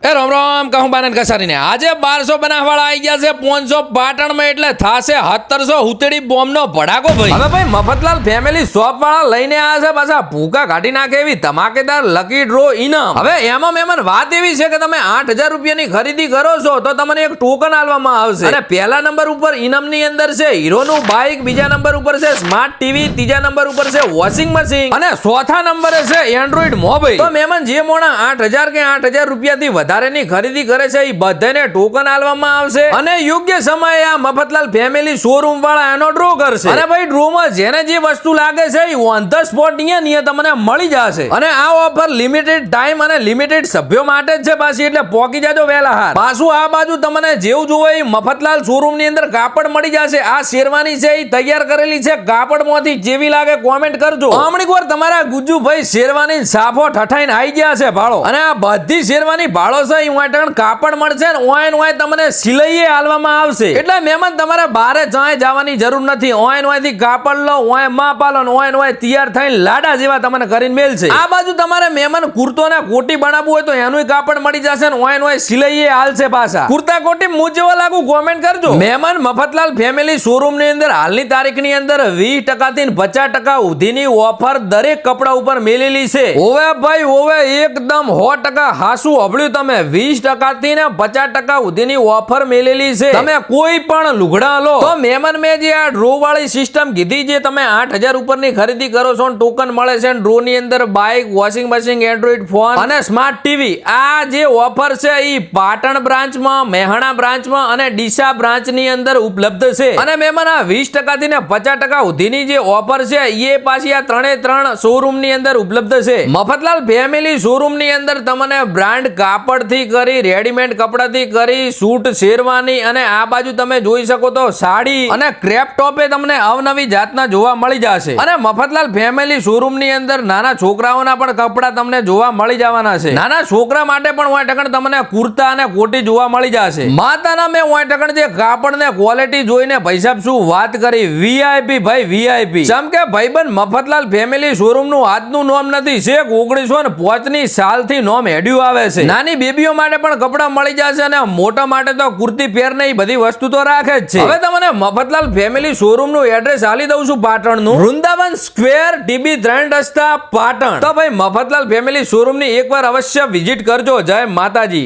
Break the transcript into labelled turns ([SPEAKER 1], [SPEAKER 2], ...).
[SPEAKER 1] એ રામ રામ કહું બાનન કસારીને આજે 1200 બનાવવાળા આવી ગયા છે 500 પાટણમાં એટલે થાશે 1700 હુતડી બોમ્બનો ભડાકો ભાઈ. હવે ભાઈ મફતલાલ ફેમિલી શોપ વાળા લઈને આવ્યા છે પાછા ભૂકા કાઢી નાખે એવી ધમાકેદાર લકી ડ્રો ઇનામ. હવે એમાં મેમન વાત એવી છે કે તમે 8000 રૂપિયાની ખરીદી કરો છો તો તમને એક ટોકન આપવામાં આવશે અને પહેલા નંબર ઉપર ઇનામની અંદર છે હીરોનું બાઇક, બીજા નંબર ઉપર છે સ્માર્ટ ટીવી, ત્રીજા નંબર ઉપર છે વોશિંગ મશીન અને ચોથા નંબરે છે એન્ડ્રોઇડ મોબાઈલ. તો મેમન જે મોણા 8000 કે 8000 રૂપિયાથી વધારેની ખરીદી કરે છે એ બધાને ટોકન આપવામાં આવશે અને યોગ્ય સમયે આ મફતલાલ ફેમિલી શોરૂમ વાળા એનો ડ્રો કરશે અને ભાઈ ડ્રોમાં જેને જે વસ્તુ લાગે છે એ ઓન ધ સ્પોટ અહીંયા તમને મળી જશે અને આ ઓફર લિમિટેડ ટાઈમ અને લિમિટેડ સભ્યો માટે જ છે પાછી, એટલે પોકી જાજો વહેલા હાર. પાછું આ બાજુ તમને જેવું જોવો એ મફતલાલ શોરૂમ ની અંદર કાપડ મળી જશે. આ શેરવાની છે એ તૈયાર કરેલી છે કાપડમાંથી, જેવી લાગે કોમેન્ટ કરજો. હમણાં વાર તમારા ગુજ્જુભાઈ શેરવાની સાફો ઠઠાઈને આવી ગયા છે ભાડો અને આ બધી શેરવાની ભાડો છે કાપડ મળશે ને ઓય તમને સિલાઈએ આલવામાં આવશે. એટલે મહેમાન તમારે બારે ચાય જવાની જરૂર નથી. ઓય થી કાપડ લો, ઓય માપાલો ને ઓય તૈયાર થઈને લાડા જેવા તમને કરીને મેલશે. આ બાજુ તમારે મહેમાન કુર્તો ને કોટી બનાવવું હોય તો એનું કાપડ મળી જશે ને ઓય સિલાઈએ આલશે પાછા. કુર્તા કોટી મુજ જેવા લાગુ કોમેન્ટ કરજો. મહેમાન મફતલાલ ફેમિલી શોરૂમ ની અંદર હાલની તારીખ ની અંદર 20% થી 50% સુધીની ઓફર દરેક કપડા ઉપર મેલેલી છે. ઓવે ભાઈ ઓવે એકદમ 100% હાસુ હબળ્યું તમે. 20% થી ને 50% સુધીની ઓફર મેલેલી છે. તમે કોઈ પણ લુગડા લો તો મહેમાન મેં જે આ ડ્રો વાળી સિસ્ટમ કીધી, જે તમે 8000 ઉપરની ખરીદી કરો છો ટોકન મળે છે. ડ્રો ની અંદર bike, washing machine, Android phone અને સ્માર્ટ ટીવી. આ જે ઓફર છે એ પાટણ બ્રાન્ચમાં, મહેણા બ્રાન્ચમાં અને ડીસા બ્રાન્ચ ની અંદર ઉપલબ્ધ છે. અને મહેમાન આ 20% થી ને 50% સુધીની જે ઓફર છે એ પાછી આ ત્રણે શોરૂમ ની અંદર ઉપલબ્ધ છે. મફતલાલ ફેમિલી શોરૂમ ની અંદર તમને બ્રાન્ડ કાપડ થી કરી, રેડીમેડ કપડા થી કરી, સૂટ, શેરવાની અને આ બાજુ તમે જોઈ શકો તો સાડી અને ક્રેપ ટોપે તમને અવનવી જાતના જોવા મળી જશે. અને મફતલાલ ફેમિલી શોરૂમ ની અંદર નાના છોકરાઓના પણ કપડા તમને જોવા મળી જવાના છે. નાના છોકરા માટે પણ 1% તમને કુર્તા અને કોટી જોવા મળી જશે. માતાના મેં 1% જે કાપડ ને ક્વોલિટી જોઈને પૈસા શું વાત કરી. વીઆઈપી ભાઈ વીઆઈપી. જેમ કે ભાઈબંધ મફતલાલ ફેમિલી શોરૂમ નું આજનું નામ નથી, છેક 1905 ની સાલથી નામ હેડ્યું આવે છે. નાની બેબીઓ માટે પણ કપડા મળી જશે અને મોટા માટે તો કુર્તી પેર ને બધી વસ્તુ તો રાખે જ છે. હવે તમને મફતલાલ ફેમિલી શોરૂમ નું એડ્રેસ આલી દઉં છું પાટણ નું. વૃંદાવન સ્ક્વેર, ટીબી 3 રસ્તા, પાટણ. તો ભાઈ મફતલાલ ફેમિલી શોરૂમ ની એકવાર અવશ્ય વિઝિટ કરજો. જય માતાજી.